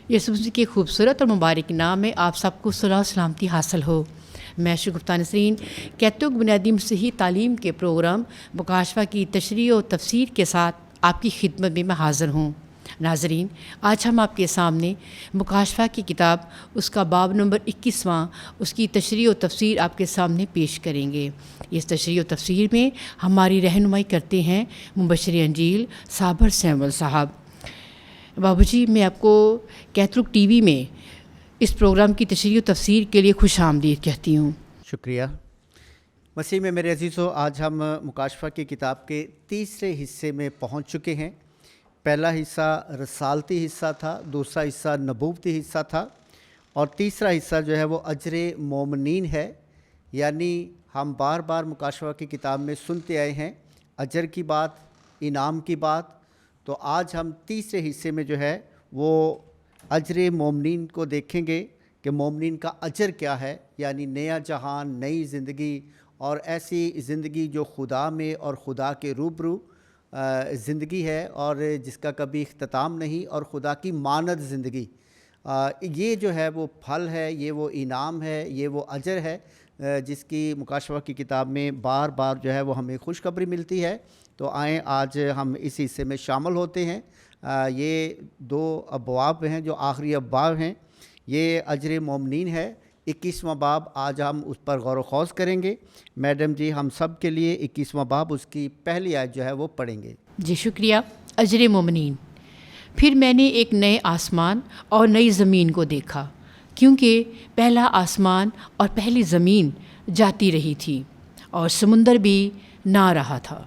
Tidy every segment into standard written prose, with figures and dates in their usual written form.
یسوع مسیح کے خوبصورت اور مبارک نام میں آپ سب کو صلاح و سلامتی حاصل ہو۔ میں شگفتہ نسرین کیتھولک بنیادی مسیحی تعلیم کے پروگرام مکاشفہ کی تشریح و تفسیر کے ساتھ آپ کی خدمت میں حاضر ہوں۔ ناظرین، آج ہم آپ کے سامنے مکاشفہ کی کتاب اس کا باب نمبر 21واں اس کی تشریح و تفسیر آپ کے سامنے پیش کریں گے۔ اس تشریح و تفسیر میں ہماری رہنمائی کرتے ہیں مبشر انجیل صابر سیمول صاحب۔ بابو جی، میں آپ کو کیتھولک ٹی وی میں اس پروگرام کی تشریح و تفسیر کے لیے خوش آمدید کہتی ہوں۔ شکریہ۔ مسیح میں میرے عزیزو، آج ہم مکاشفہ کی کتاب کے تیسرے حصے میں پہنچ چکے ہیں۔ پہلا حصہ رسالتی حصہ تھا، دوسرا حصہ نبوتی حصہ تھا، اور تیسرا حصہ جو ہے وہ اجر مومنین ہے۔ یعنی ہم بار بار مکاشفہ کی کتاب میں سنتے آئے ہیں اجر کی بات، انعام کی بات۔ تو آج ہم تیسرے حصے میں جو ہے وہ اجر مومنین کو دیکھیں گے کہ مومنین کا اجر کیا ہے، یعنی نیا جہان، نئی زندگی، اور ایسی زندگی جو خدا میں اور خدا کے روبرو زندگی ہے اور جس کا کبھی اختتام نہیں، اور خدا کی ماند زندگی۔ یہ جو ہے وہ پھل ہے، یہ وہ انعام ہے، یہ وہ اجر ہے جس کی مکاشفہ کی کتاب میں بار بار جو ہے وہ ہمیں خوشخبری ملتی ہے۔ تو آئیں آج ہم اس حصے میں شامل ہوتے ہیں۔ یہ دو ابواب ہیں جو آخری ابواب ہیں، یہ اجر مومنین ہے۔ 21واں باب آج ہم اس پر غور و خوض کریں گے۔ میڈم جی ہم سب کے لیے 21واں باب اس کی پہلی آیت جو ہے وہ پڑھیں گے۔ جی شکریہ۔ اجر مومنین۔ پھر میں نے ایک نئے آسمان اور نئی زمین کو دیکھا، کیونکہ پہلا آسمان اور پہلی زمین جاتی رہی تھی اور سمندر بھی نہ رہا تھا۔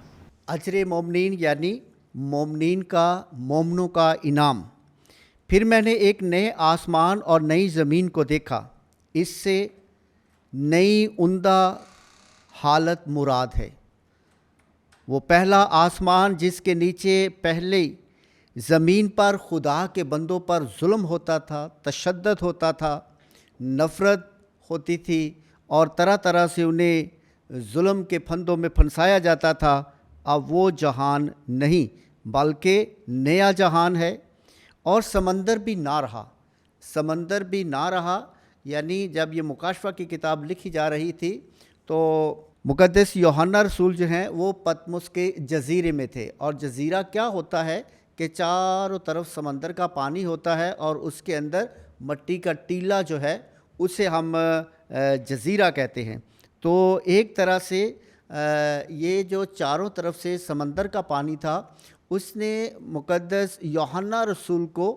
اجر مومنین یعنی مومنین کا، مومنوں کا انعام۔ پھر میں نے ایک نئے آسمان اور نئی زمین کو دیکھا، اس سے نئی عمدہ حالت مراد ہے۔ وہ پہلا آسمان جس کے نیچے پہلے زمین پر خدا کے بندوں پر ظلم ہوتا تھا، تشدد ہوتا تھا، نفرت ہوتی تھی، اور طرح طرح سے انہیں ظلم کے پھندوں میں پھنسایا جاتا تھا، اب وہ جہان نہیں بلکہ نیا جہان ہے، اور سمندر بھی نہ رہا۔ سمندر بھی نہ رہا یعنی جب یہ مکاشفہ کی کتاب لکھی جا رہی تھی تو مقدس یوحنا رسول جو ہیں وہ پتمس کے جزیرے میں تھے، اور جزیرہ کیا ہوتا ہے کہ چاروں طرف سمندر کا پانی ہوتا ہے، اور اس کے اندر مٹی کا ٹیلا جو ہے اسے ہم جزیرہ کہتے ہیں۔ تو ایک طرح سے یہ جو چاروں طرف سے سمندر کا پانی تھا، اس نے مقدس یوحنا رسول کو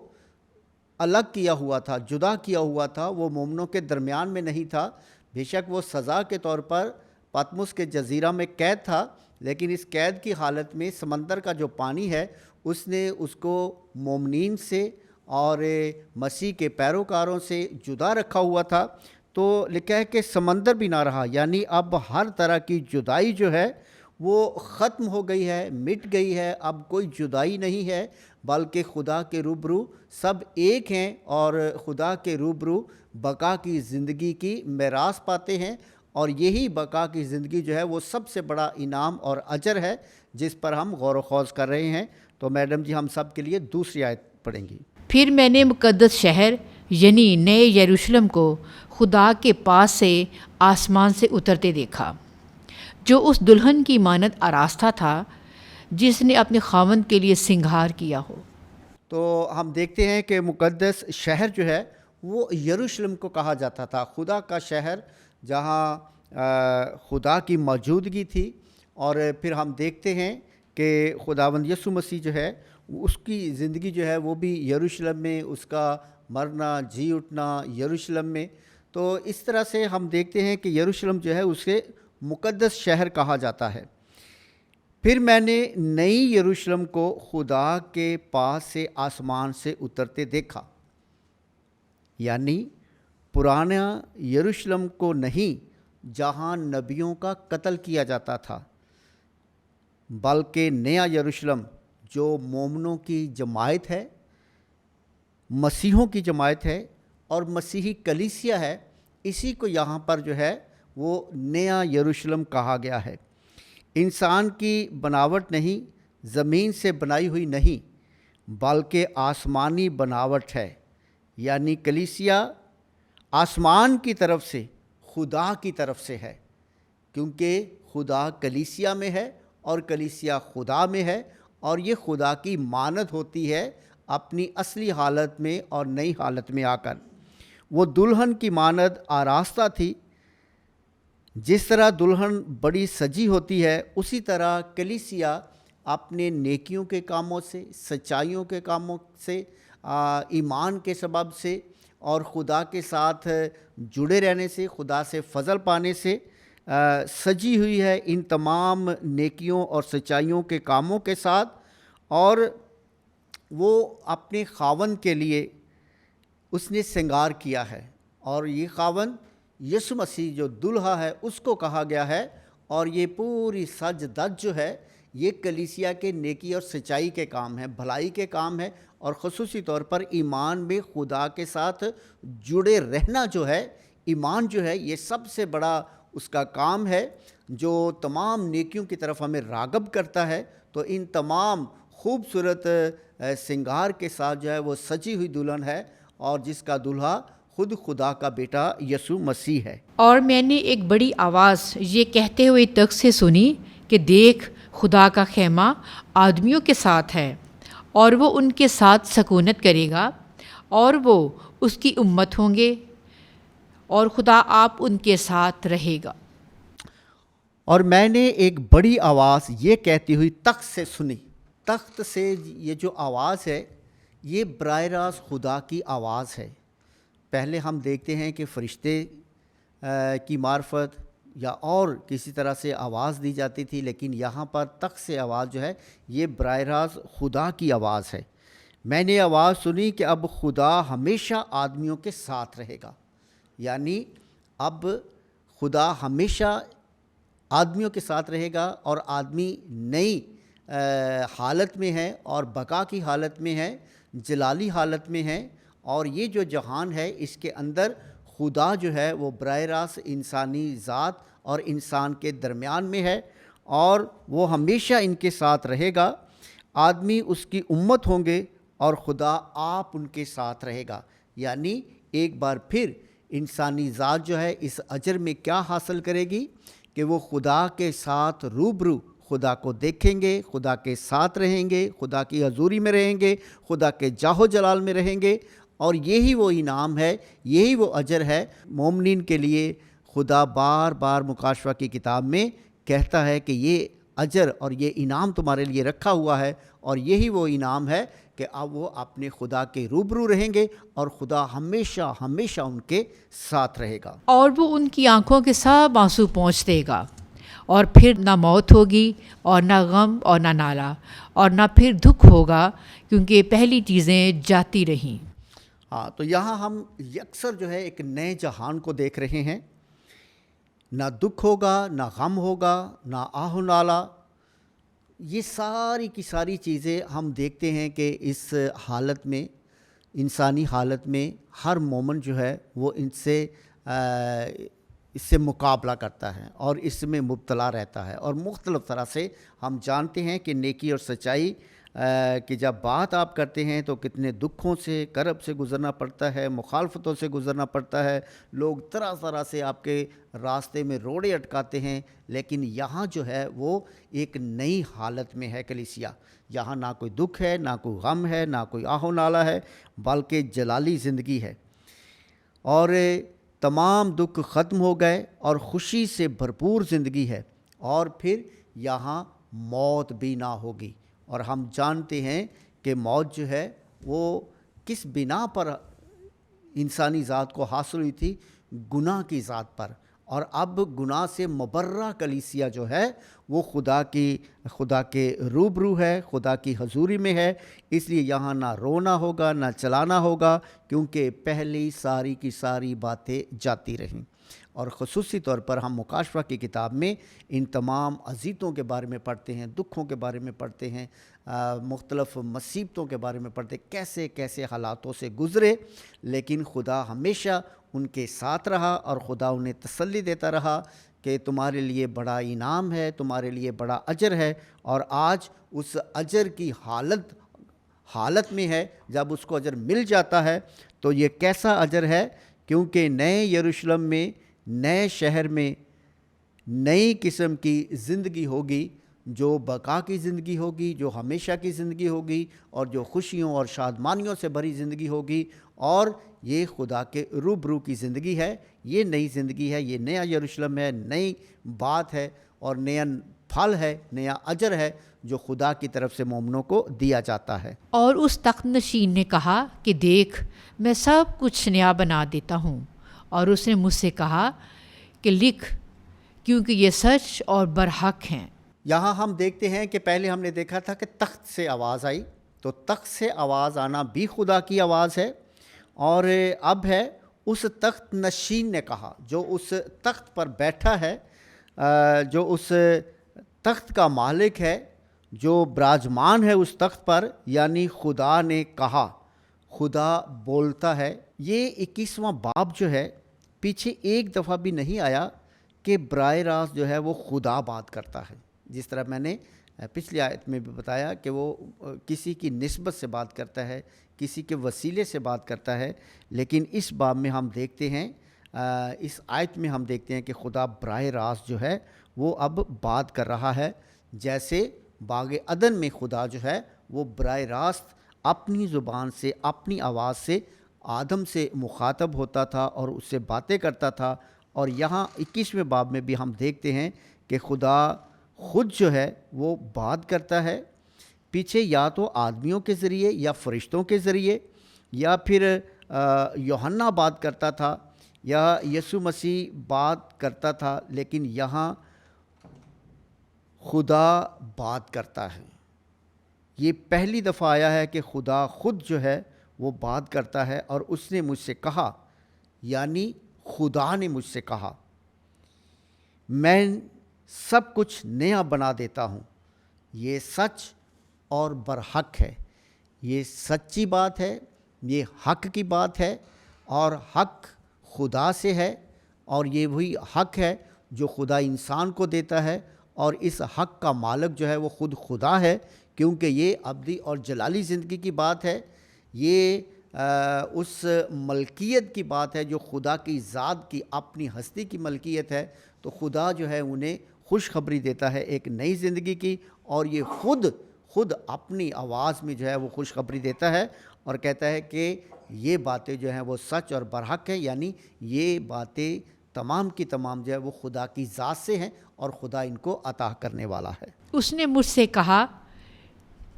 الگ کیا ہوا تھا، جدا کیا ہوا تھا، وہ مومنوں کے درمیان میں نہیں تھا۔ بے شک وہ سزا کے طور پر پتمس کے جزیرہ میں قید تھا، لیکن اس قید کی حالت میں سمندر کا جو پانی ہے اس نے اس کو مومنین سے اور مسیح کے پیروکاروں سے جدا رکھا ہوا تھا۔ تو لکھا ہے کہ سمندر بھی نہ رہا، یعنی اب ہر طرح کی جدائی جو ہے وہ ختم ہو گئی ہے، مٹ گئی ہے۔ اب کوئی جدائی نہیں ہے، بلکہ خدا کے روبرو سب ایک ہیں، اور خدا کے روبرو بقا کی زندگی کی میراث پاتے ہیں، اور یہی بقا کی زندگی جو ہے وہ سب سے بڑا انعام اور اجر ہے جس پر ہم غور و خوض کر رہے ہیں۔ تو میڈم جی ہم سب کے لیے دوسری آیت پڑھیں گی۔ پھر میں نے مقدس شہر یعنی نئے یروشلم کو خدا کے پاس سے آسمان سے اترتے دیکھا، جو اس دلہن کی مانند آراستہ تھا جس نے اپنے خاوند کے لیے سنگھار کیا ہو۔ تو ہم دیکھتے ہیں کہ مقدس شہر جو ہے وہ یروشلم کو کہا جاتا تھا، خدا کا شہر جہاں خدا کی موجودگی تھی۔ اور پھر ہم دیکھتے ہیں کہ خداوند یسوع مسیح جو ہے اس کی زندگی جو ہے وہ بھی یروشلم میں، اس کا مرنا جی اٹھنا یروشلم میں۔ تو اس طرح سے ہم دیکھتے ہیں کہ یروشلم جو ہے اسے مقدس شہر کہا جاتا ہے۔ پھر میں نے نئی یروشلم کو خدا کے پاس سے آسمان سے اترتے دیکھا، یعنی پرانا یروشلم کو نہیں جہاں نبیوں کا قتل کیا جاتا تھا، بلکہ نیا یروشلم جو مومنوں کی جماعت ہے، مسیحوں کی جماعت ہے اور مسیحی کلیسیا ہے، اسی کو یہاں پر جو ہے وہ نیا یروشلم کہا گیا ہے۔ انسان کی بناوٹ نہیں، زمین سے بنائی ہوئی نہیں، بلکہ آسمانی بناوٹ ہے، یعنی کلیسیا آسمان کی طرف سے خدا کی طرف سے ہے، کیونکہ خدا کلیسیا میں ہے اور کلیسیا خدا میں ہے، اور یہ خدا کی مانند ہوتی ہے اپنی اصلی حالت میں اور نئی حالت میں آ کر۔ وہ دلہن کی مانند آراستہ تھی۔ جس طرح دلہن بڑی سجی ہوتی ہے، اسی طرح کلیسیا اپنے نیکیوں کے کاموں سے، سچائیوں کے کاموں سے، ایمان کے سبب سے اور خدا کے ساتھ جڑے رہنے سے، خدا سے فضل پانے سے سجی ہوئی ہے، ان تمام نیکیوں اور سچائیوں کے کاموں کے ساتھ، اور وہ اپنے خاوند کے لیے اس نے سنگار کیا ہے، اور یہ خاوند یسوع مسیح جو دلہا ہے اس کو کہا گیا ہے، اور یہ پوری سج دج جو ہے یہ کلیسیا کے نیکی اور سچائی کے کام ہیں، بھلائی کے کام ہے، اور خصوصی طور پر ایمان میں خدا کے ساتھ جڑے رہنا جو ہے، ایمان جو ہے، یہ سب سے بڑا اس کا کام ہے جو تمام نیکیوں کی طرف ہمیں راغب کرتا ہے۔ تو ان تمام خوبصورت سنگار کے ساتھ جو ہے وہ سجی ہوئی دلہن ہے، اور جس کا دلہا خود خدا کا بیٹا یسوع مسیح ہے۔ اور میں نے ایک بڑی آواز یہ کہتے ہوئے تخت سے سنی کہ دیکھ، خدا کا خیمہ آدمیوں کے ساتھ ہے، اور وہ ان کے ساتھ سکونت کرے گا، اور وہ اس کی امت ہوں گے، اور خدا آپ ان کے ساتھ رہے گا۔ اور میں نے ایک بڑی آواز یہ کہتی ہوئی تخت سے سنی۔ تخت سے یہ جو آواز ہے یہ براہ راست خدا کی آواز ہے۔ پہلے ہم دیکھتے ہیں کہ فرشتے کی معرفت یا اور کسی طرح سے آواز دی جاتی تھی، لیکن یہاں پر تخت سے آواز جو ہے یہ براہ راست خدا کی آواز ہے۔ میں نے آواز سنی کہ اب خدا ہمیشہ آدمیوں کے ساتھ رہے گا، یعنی اب خدا ہمیشہ آدمیوں کے ساتھ رہے گا، اور آدمی نئی حالت میں ہے اور بقا کی حالت میں ہے، جلالی حالت میں ہے، اور یہ جو جہان ہے اس کے اندر خدا جو ہے وہ براہ راست انسانی ذات اور انسان کے درمیان میں ہے، اور وہ ہمیشہ ان کے ساتھ رہے گا۔ آدمی اس کی امت ہوں گے اور خدا آپ ان کے ساتھ رہے گا۔ یعنی ایک بار پھر انسانی ذات جو ہے اس اجر میں کیا حاصل کرے گی کہ وہ خدا کے ساتھ روبرو خدا کو دیکھیں گے، خدا کے ساتھ رہیں گے، خدا کی حضوری میں رہیں گے، خدا کے جاہ و جلال میں رہیں گے، اور یہی وہ انعام ہے، یہی وہ اجر ہے مومنین کے لیے۔ خدا بار بار مکاشفہ کی کتاب میں کہتا ہے کہ یہ اجر اور یہ انعام تمہارے لیے رکھا ہوا ہے، اور یہی وہ انعام ہے کہ اب وہ اپنے خدا کے روبرو رہیں گے، اور خدا ہمیشہ ہمیشہ ان کے ساتھ رہے گا، اور وہ ان کی آنکھوں کے سب آنسو پونچھ دے گا، اور پھر نہ موت ہوگی اور نہ غم اور نہ نالہ اور نہ پھر دکھ ہوگا، کیونکہ پہلی چیزیں جاتی رہیں۔ ہاں، تو یہاں ہم یکسر جو ہے ایک نئے جہان کو دیکھ رہے ہیں۔ نہ دکھ ہوگا، نہ غم ہوگا، نہ آہ و نالہ، یہ ساری کی ساری چیزیں ہم دیکھتے ہیں کہ اس حالت میں، انسانی حالت میں ہر مومن جو ہے وہ اس سے مقابلہ کرتا ہے اور اس میں مبتلا رہتا ہے، اور مختلف طرح سے ہم جانتے ہیں کہ نیکی اور سچائی کہ جب بات آپ کرتے ہیں تو کتنے دکھوں سے، کرب سے گزرنا پڑتا ہے، مخالفتوں سے گزرنا پڑتا ہے، لوگ طرح طرح سے آپ کے راستے میں روڑے اٹکاتے ہیں، لیکن یہاں جو ہے وہ ایک نئی حالت میں ہے کلیسیا۔ یہاں نہ کوئی دکھ ہے، نہ کوئی غم ہے، نہ کوئی آہ و نالہ ہے، بلکہ جلالی زندگی ہے، اور تمام دکھ ختم ہو گئے اور خوشی سے بھرپور زندگی ہے، اور پھر یہاں موت بھی نہ ہوگی۔ اور ہم جانتے ہیں کہ موت جو ہے وہ کس بنا پر انسانی ذات کو حاصل ہوئی تھی؟ گناہ کی ذات پر، اور اب گناہ سے مبرہ کلیسیا جو ہے وہ خدا کے روبرو ہے، خدا کی حضوری میں ہے، اس لیے یہاں نہ رونا ہوگا، نہ چلانا ہوگا، کیونکہ پہلی ساری کی ساری باتیں جاتی رہیں۔ اور خصوصی طور پر ہم مکاشفہ کی کتاب میں ان تمام اذیتوں کے بارے میں پڑھتے ہیں، دکھوں کے بارے میں پڑھتے ہیں، مختلف مصیبتوں کے بارے میں پڑھتے ہیں، کیسے کیسے حالاتوں سے گزرے، لیکن خدا ہمیشہ ان کے ساتھ رہا، اور خدا انہیں تسلی دیتا رہا کہ تمہارے لیے بڑا انعام ہے، تمہارے لیے بڑا اجر ہے، اور آج اس اجر کی حالت میں ہے۔ جب اس کو اجر مل جاتا ہے تو یہ کیسا اجر ہے، کیونکہ نئے یروشلم میں، نئے شہر میں نئی قسم کی زندگی ہوگی، جو بقا کی زندگی ہوگی، جو ہمیشہ کی زندگی ہوگی، اور جو خوشیوں اور شادمانیوں سے بھری زندگی ہوگی، اور یہ خدا کے روبرو کی زندگی ہے۔ یہ نئی زندگی ہے، یہ نیا یروشلم ہے، نئی بات ہے، اور نیا پھل ہے، نیا اجر ہے جو خدا کی طرف سے مومنوں کو دیا جاتا ہے۔ اور اس تخت نشین نے کہا کہ دیکھ، میں سب کچھ نیا بنا دیتا ہوں۔ اور اس نے مجھ سے کہا کہ لکھ، کیونکہ یہ سچ اور برحق ہیں۔ یہاں ہم دیکھتے ہیں کہ پہلے ہم نے دیکھا تھا کہ تخت سے آواز آئی، تو تخت سے آواز آنا بھی خدا کی آواز ہے، اور اب ہے اس تخت نشین نے کہا، جو اس تخت پر بیٹھا ہے، جو اس تخت کا مالک ہے، جو براجمان ہے اس تخت پر، یعنی خدا نے کہا، خدا بولتا ہے۔ یہ 21واں باب جو ہے، پیچھے ایک دفعہ بھی نہیں آیا کہ براہ راست جو ہے وہ خدا بات کرتا ہے، جس طرح میں نے پچھلی آیت میں بھی بتایا کہ وہ کسی کی نسبت سے بات کرتا ہے، کسی کے وسیلے سے بات کرتا ہے، لیکن اس باب میں ہم دیکھتے ہیں، اس آیت میں ہم دیکھتے ہیں کہ خدا براہ راست جو ہے وہ اب بات کر رہا ہے، جیسے باغ عدن میں خدا جو ہے وہ براہ راست اپنی زبان سے، اپنی آواز سے آدم سے مخاطب ہوتا تھا اور اس سے باتیں کرتا تھا۔ اور یہاں 21ویں باب میں بھی ہم دیکھتے ہیں کہ خدا خود جو ہے وہ بات کرتا ہے، پیچھے یا تو آدمیوں کے ذریعے یا فرشتوں کے ذریعے، یا پھر یوحنا بات کرتا تھا، یا یسوع مسیح بات کرتا تھا، لیکن یہاں خدا بات کرتا ہے۔ یہ پہلی دفعہ آیا ہے کہ خدا خود جو ہے وہ بات کرتا ہے، اور اس نے مجھ سے کہا، یعنی خدا نے مجھ سے کہا، میں سب کچھ نیا بنا دیتا ہوں۔ یہ سچ اور برحق ہے، یہ سچی بات ہے، یہ حق کی بات ہے، اور حق خدا سے ہے، اور یہ وہی حق ہے جو خدا انسان کو دیتا ہے، اور اس حق کا مالک جو ہے وہ خود خدا ہے، کیونکہ یہ ابدی اور جلالی زندگی کی بات ہے۔ یہ اس ملکیت کی بات ہے جو خدا کی ذات کی اپنی ہستی کی ملکیت ہے۔ تو خدا جو ہے انہیں خوشخبری دیتا ہے ایک نئی زندگی کی، اور یہ خود اپنی آواز میں جو ہے وہ خوشخبری دیتا ہے، اور کہتا ہے کہ یہ باتیں جو ہیں وہ سچ اور برحق ہیں، یعنی یہ باتیں تمام کی تمام جو ہے وہ خدا کی ذات سے ہیں، اور خدا ان کو عطا کرنے والا ہے۔ اس نے مجھ سے کہا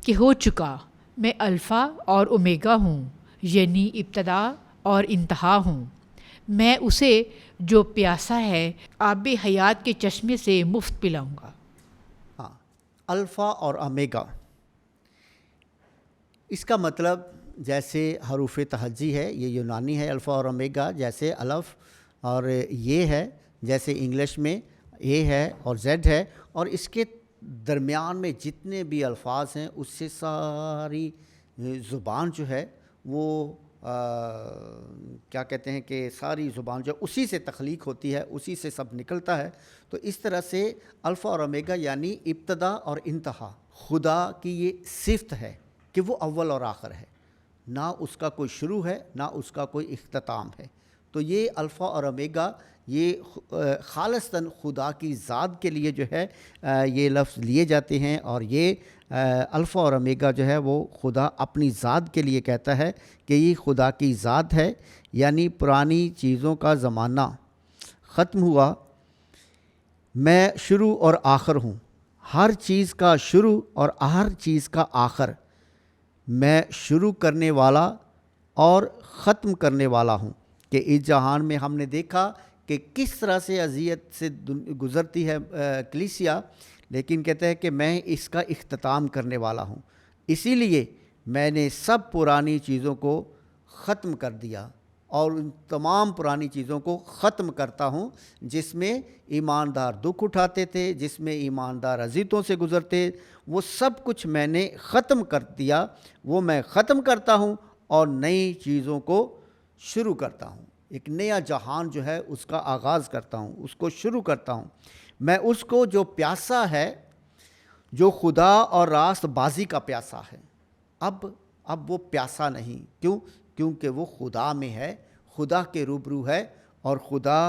کہ ہو چکا، میں الفا اور اومیگا ہوں، یعنی ابتدا اور انتہا ہوں۔ میں اسے جو پیاسا ہے آب حیات کے چشمے سے مفت پلاؤں گا۔ ہاں، الفا اور اومیگا، اس کا مطلب جیسے حروف تہجی ہے، یہ یونانی ہے، الفا اور اومیگا، جیسے الف اور یہ ہے، جیسے انگلش میں اے ہے اور زیڈ ہے، اور اس کے درمیان میں جتنے بھی الفاظ ہیں اس سے ساری زبان جو ہے وہ کیا کہتے ہیں کہ ساری زبان جو اسی سے تخلیق ہوتی ہے، اسی سے سب نکلتا ہے۔ تو اس طرح سے الفا اور اومیگا یعنی ابتدا اور انتہا، خدا کی یہ صفت ہے کہ وہ اول اور آخر ہے، نہ اس کا کوئی شروع ہے نہ اس کا کوئی اختتام ہے۔ تو یہ الفا اور اومیگا یہ خالصتاً خدا کی ذات کے لیے جو ہے یہ لفظ لیے جاتے ہیں، اور یہ الفا اور اومیگا جو ہے وہ خدا اپنی ذات کے لیے کہتا ہے کہ یہ خدا کی ذات ہے، یعنی پرانی چیزوں کا زمانہ ختم ہوا، میں شروع اور آخر ہوں، ہر چیز کا شروع اور ہر چیز کا آخر، میں شروع کرنے والا اور ختم کرنے والا ہوں۔ کہ اس جہان میں ہم نے دیکھا کہ کس طرح سے اذیت سے گزرتی ہے کلیسیا، لیکن کہتا ہے کہ میں اس کا اختتام کرنے والا ہوں، اسی لیے میں نے سب پرانی چیزوں کو ختم کر دیا، اور ان تمام پرانی چیزوں کو ختم کرتا ہوں جس میں ایماندار دکھ اٹھاتے تھے، جس میں ایماندار اذیتوں سے گزرتے، وہ سب کچھ میں نے ختم کر دیا، وہ میں ختم کرتا ہوں اور نئی چیزوں کو شروع کرتا ہوں۔ ایک نیا جہان جو ہے اس کا آغاز کرتا ہوں، اس کو شروع کرتا ہوں۔ میں اس کو جو پیاسا ہے، جو خدا اور راست بازی کا پیاسا ہے، اب وہ پیاسا نہیں، کیوں؟ کیونکہ وہ خدا میں ہے، خدا کے روبرو ہے، اور خدا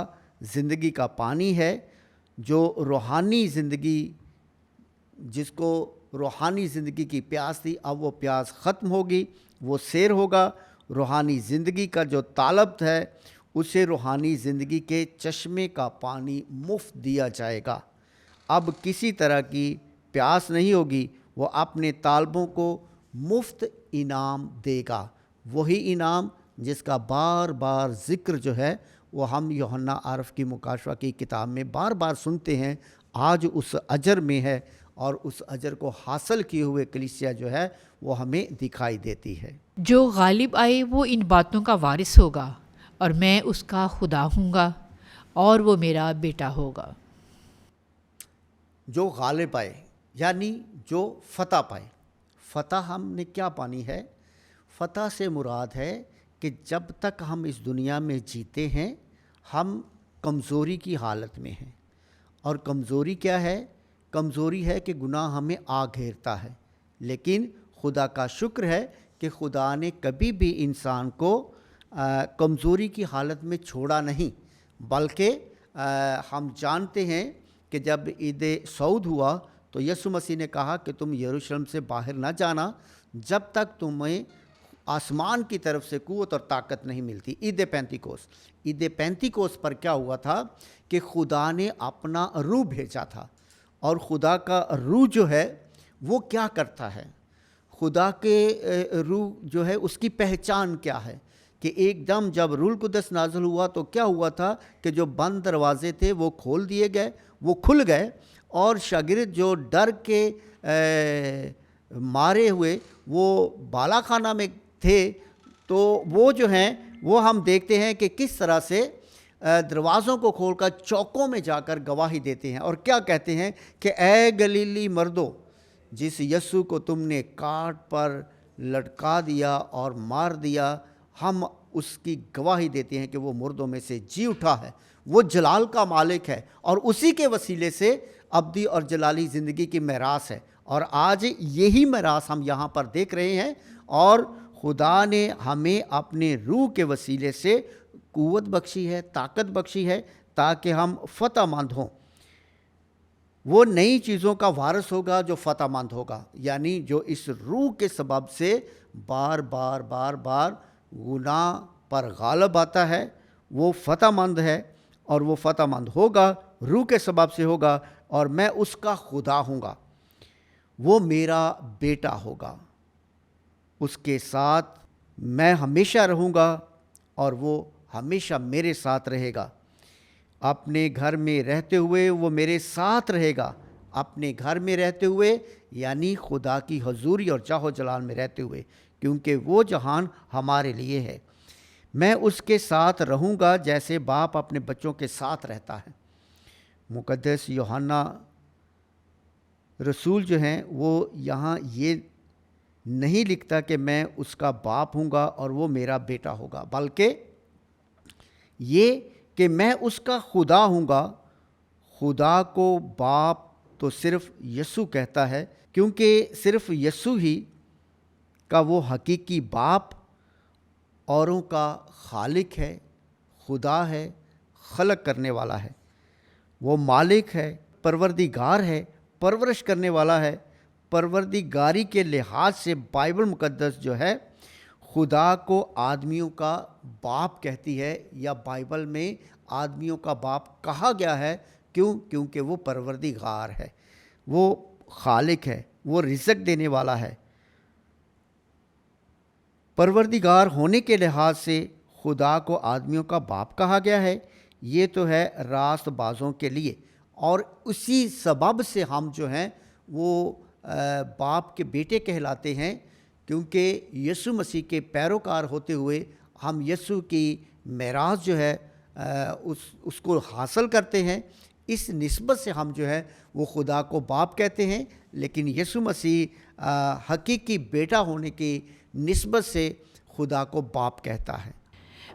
زندگی کا پانی ہے جو روحانی زندگی، جس کو روحانی زندگی کی پیاس تھی، اب وہ پیاس ختم ہوگی، وہ سیر ہوگا۔ روحانی زندگی کا جو طالب ہے اسے روحانی زندگی کے چشمے کا پانی مفت دیا جائے گا۔ اب کسی طرح کی پیاس نہیں ہوگی، وہ اپنے طالبوں کو مفت انعام دے گا، وہی انعام جس کا بار بار ذکر جو ہے وہ ہم یوحنا عارف کی مکاشفہ کی کتاب میں بار بار سنتے ہیں، آج اس اجر میں ہے، اور اس اجر کو حاصل کیے ہوئے کلیسیا جو ہے وہ ہمیں دکھائی دیتی ہے۔ جو غالب آئے وہ ان باتوں کا وارث ہوگا، اور میں اس کا خدا ہوں گا اور وہ میرا بیٹا ہوگا۔ جو غالب آئے یعنی جو فتح پائے۔ فتح ہم نے کیا پانی ہے؟ فتح سے مراد ہے کہ جب تک ہم اس دنیا میں جیتے ہیں ہم کمزوری کی حالت میں ہیں، اور کمزوری کیا ہے؟ کمزوری ہے کہ گناہ ہمیں آ گھیرتا ہے، لیکن خدا کا شکر ہے کہ خدا نے کبھی بھی انسان کو کمزوری کی حالت میں چھوڑا نہیں، بلکہ ہم جانتے ہیں کہ جب عید سعود ہوا تو یسوع مسیح نے کہا کہ تم یروشلم سے باہر نہ جانا جب تک تمہیں آسمان کی طرف سے قوت اور طاقت نہیں ملتی۔ عید پینتیکوس پر کیا ہوا تھا کہ خدا نے اپنا روح بھیجا تھا، اور خدا کا روح جو ہے وہ کیا کرتا ہے؟ خدا کے روح جو ہے اس کی پہچان کیا ہے کہ ایک دم جب روح القدس نازل ہوا تو کیا ہوا تھا کہ جو بند دروازے تھے وہ کھول دیے گئے، وہ کھل گئے، اور شاگرد جو ڈر کے مارے ہوئے وہ بالا خانہ میں تھے، تو وہ جو ہیں وہ ہم دیکھتے ہیں کہ کس طرح سے دروازوں کو کھول کر چوکوں میں جا کر گواہی دیتے ہیں، اور کیا کہتے ہیں کہ اے گلیلی مردو، جس یسوع کو تم نے کاٹ پر لٹکا دیا اور مار دیا، ہم اس کی گواہی دیتے ہیں کہ وہ مردوں میں سے جی اٹھا ہے، وہ جلال کا مالک ہے، اور اسی کے وسیلے سے ابدی اور جلالی زندگی کی میراث ہے۔ اور آج یہی میراث ہم یہاں پر دیکھ رہے ہیں، اور خدا نے ہمیں اپنے روح کے وسیلے سے قوت بخشی ہے، طاقت بخشی ہے، تاکہ ہم فتح مند ہوں۔ وہ نئی چیزوں کا وارث ہوگا جو فتح مند ہوگا، یعنی جو اس روح کے سبب سے بار بار گناہ پر غالب آتا ہے، وہ فتح مند ہے، اور وہ فتح مند ہوگا، روح کے سبب سے ہوگا، اور میں اس کا خدا ہوں گا، وہ میرا بیٹا ہوگا، اس کے ساتھ میں ہمیشہ رہوں گا اور وہ ہمیشہ میرے ساتھ رہے گا۔ اپنے گھر میں رہتے ہوئے وہ میرے ساتھ رہے گا، اپنے گھر میں رہتے ہوئے یعنی خدا کی حضوری اور جاہ و جلال میں رہتے ہوئے، کیونکہ وہ جہان ہمارے لیے ہے۔ میں اس کے ساتھ رہوں گا جیسے باپ اپنے بچوں کے ساتھ رہتا ہے۔ مقدس یوحنا رسول جو ہیں وہ یہاں یہ نہیں لکھتا کہ میں اس کا باپ ہوں گا اور وہ میرا بیٹا ہوگا، بلکہ یہ کہ میں اس کا خدا ہوں گا۔ خدا کو باپ تو صرف یسوع کہتا ہے، کیونکہ صرف یسوع ہی کا وہ حقیقی باپ، اوروں کا خالق ہے، خدا ہے، خلق کرنے والا ہے، وہ مالک ہے، پروردگار ہے، پرورش کرنے والا ہے۔ پروردگاری کے لحاظ سے بائبل مقدس جو ہے خدا کو آدمیوں کا باپ کہتی ہے، یا بائبل میں آدمیوں کا باپ کہا گیا ہے۔ کیونکہ وہ پروردگار ہے، وہ خالق ہے، وہ رزق دینے والا ہے۔ پروردگار ہونے کے لحاظ سے خدا کو آدمیوں کا باپ کہا گیا ہے، یہ تو ہے راست بازوں کے لیے، اور اسی سبب سے ہم جو ہیں وہ باپ کے بیٹے کہلاتے ہیں، کیونکہ یسوع مسیح کے پیروکار ہوتے ہوئے ہم یسوع کی میراث جو ہے اس کو حاصل کرتے ہیں۔ اس نسبت سے ہم جو ہے وہ خدا کو باپ کہتے ہیں، لیکن یسوع مسیح حقیقی بیٹا ہونے کی نسبت سے خدا کو باپ کہتا ہے۔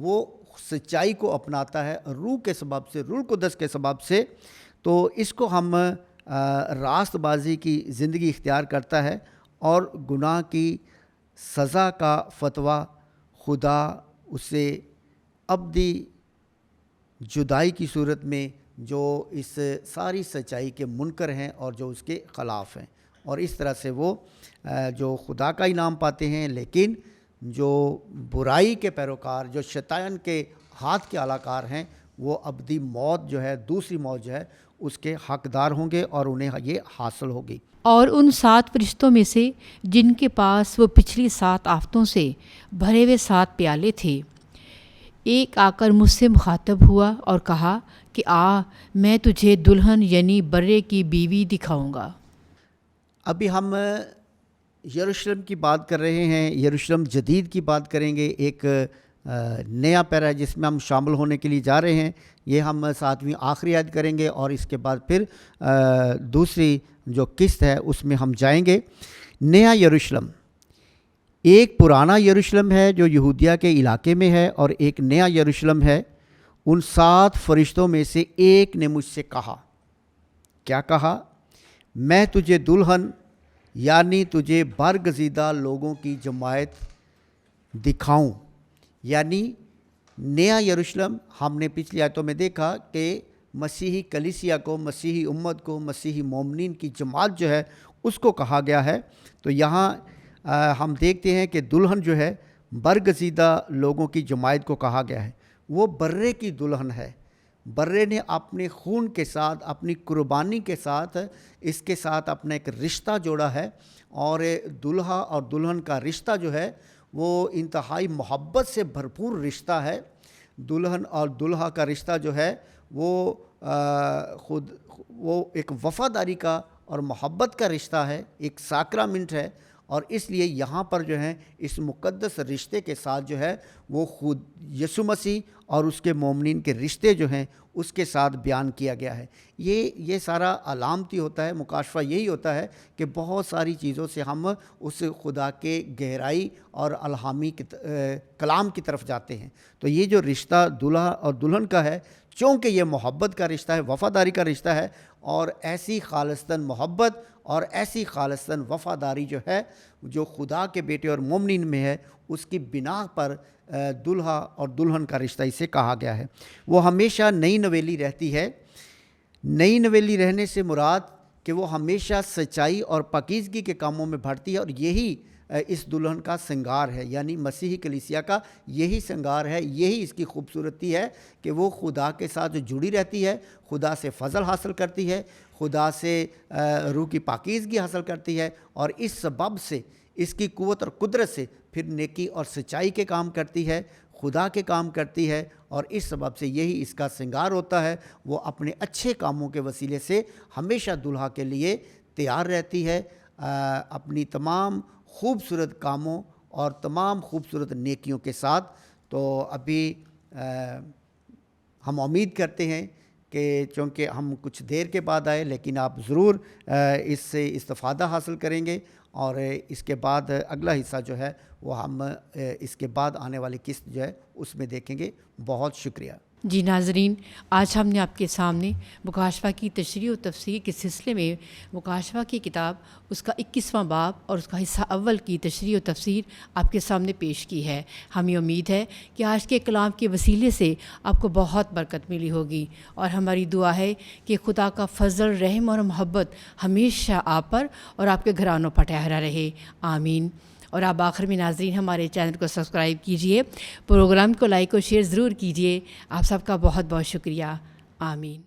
وہ سچائی کو اپناتا ہے روح کے سبب سے، روح القدس کے سبب سے، تو اس کو ہم راست بازی کی زندگی اختیار کرتا ہے، اور گناہ کی سزا کا فتویٰ خدا اسے ابدی جدائی کی صورت میں جو اس ساری سچائی کے منکر ہیں اور جو اس کے خلاف ہیں، اور اس طرح سے وہ جو خدا کا انعام پاتے ہیں، لیکن جو برائی کے پیروکار، جو شیطان کے ہاتھ کے اعلیٰ ہیں، وہ ابدی موت جو ہے، دوسری موت جو ہے، اس کے حقدار ہوں گے اور انہیں یہ حاصل ہوگی۔ اور ان 7 فرشتوں میں سے جن کے پاس وہ پچھلی 7 آفتوں سے بھرے ہوئے 7 پیالے تھے، ایک آ کر مجھ سے مخاطب ہوا اور کہا کہ میں تجھے دلہن یعنی برے کی بیوی دکھاؤں گا۔ ابھی ہم یروشلم کی بات کر رہے ہیں، یروشلم جدید کی بات کریں گے، ایک نیا پیرا ہے جس میں ہم شامل ہونے کے لیے جا رہے ہیں۔ یہ ہم 7ویں آخری آیت کریں گے، اور اس کے بعد پھر دوسری جو قسط ہے اس میں ہم جائیں گے۔ نیا یروشلم، ایک پرانا یروشلم ہے جو یہودیہ کے علاقے میں ہے، اور ایک نیا یروشلم ہے۔ ان 7 فرشتوں میں سے ایک نے مجھ سے کہا، کیا کہا؟ میں تجھے دلہن یعنی تجھے برگزیدہ لوگوں کی جماعت دکھاؤں۔ یعنی نیا یروشلم، ہم نے پچھلی آیتوں میں دیکھا کہ مسیحی کلیسیا کو، مسیحی امت کو، مسیحی مومنین کی جماعت جو ہے اس کو کہا گیا ہے۔ تو یہاں ہم دیکھتے ہیں کہ دلہن جو ہے برگزیدہ لوگوں کی جماعت کو کہا گیا ہے، وہ برے کی دلہن ہے۔ برے نے اپنے خون کے ساتھ، اپنی قربانی کے ساتھ، اس کے ساتھ اپنا ایک رشتہ جوڑا ہے، اور دلہا اور دلہن کا رشتہ جو ہے وہ انتہائی محبت سے بھرپور رشتہ ہے۔ دلہن اور دلہا کا رشتہ جو ہے وہ وہ ایک وفاداری کا اور محبت کا رشتہ ہے، ایک ساکرامنٹ ہے، اور اس لیے یہاں پر جو ہے اس مقدس رشتے کے ساتھ جو ہے وہ خود یسوع مسیح اور اس کے مومنین کے رشتے جو ہیں اس کے ساتھ بیان کیا گیا ہے۔ یہ سارا علامتی ہوتا ہے، مکاشفہ یہی ہوتا ہے کہ بہت ساری چیزوں سے ہم اس خدا کے گہرائی اور الہامی کلام کی طرف جاتے ہیں۔ تو یہ جو رشتہ دلہا اور دلہن کا ہے، چونکہ یہ محبت کا رشتہ ہے، وفاداری کا رشتہ ہے، اور ایسی خالصتاً محبت اور ایسی خالصتاً وفاداری جو ہے جو خدا کے بیٹے اور مومنین میں ہے، اس کی بنا پر دلہا اور دلہن کا رشتہ اسے کہا گیا ہے۔ وہ ہمیشہ نئی نویلی رہتی ہے۔ نئی نویلی رہنے سے مراد کہ وہ ہمیشہ سچائی اور پاکیزگی کے کاموں میں بڑھتی ہے، اور یہی اس دلہن کا سنگار ہے، یعنی مسیحی کلیسیا کا یہی سنگار ہے، یہی اس کی خوبصورتی ہے کہ وہ خدا کے ساتھ جو جڑی رہتی ہے، خدا سے فضل حاصل کرتی ہے، خدا سے روح کی پاکیزگی حاصل کرتی ہے، اور اس سبب سے، اس کی قوت اور قدرت سے پھر نیکی اور سچائی کے کام کرتی ہے، خدا کے کام کرتی ہے، اور اس سبب سے یہی اس کا سنگار ہوتا ہے۔ وہ اپنے اچھے کاموں کے وسیلے سے ہمیشہ دلہا کے لیے تیار رہتی ہے، اپنی تمام خوبصورت کاموں اور تمام خوبصورت نیکیوں کے ساتھ۔ تو ابھی ہم امید کرتے ہیں کہ چونکہ ہم کچھ دیر کے بعد آئے، لیکن آپ ضرور اس سے استفادہ حاصل کریں گے، اور اس کے بعد اگلا حصہ جو ہے وہ ہم اس کے بعد آنے والی قسط جو ہے اس میں دیکھیں گے۔ بہت شکریہ۔ جی ناظرین، آج ہم نے آپ کے سامنے مکاشفہ کی تشریح و تفسیر کے سلسلے میں مکاشفہ کی کتاب، اس کا 21واں باب اور اس کا حصہ اول کی تشریح و تفسیر آپ کے سامنے پیش کی ہے۔ ہمیں امید ہے کہ آج کے کلام کے وسیلے سے آپ کو بہت برکت ملی ہوگی، اور ہماری دعا ہے کہ خدا کا فضل، رحم اور محبت ہمیشہ آپ پر اور آپ کے گھرانوں پر ٹھہرا رہے۔ آمین۔ اور آپ آخر میں ناظرین ہمارے چینل کو سبسکرائب کیجئے، پروگرام کو لائک اور شیئر ضرور کیجئے۔ آپ سب کا بہت بہت شکریہ۔ آمین۔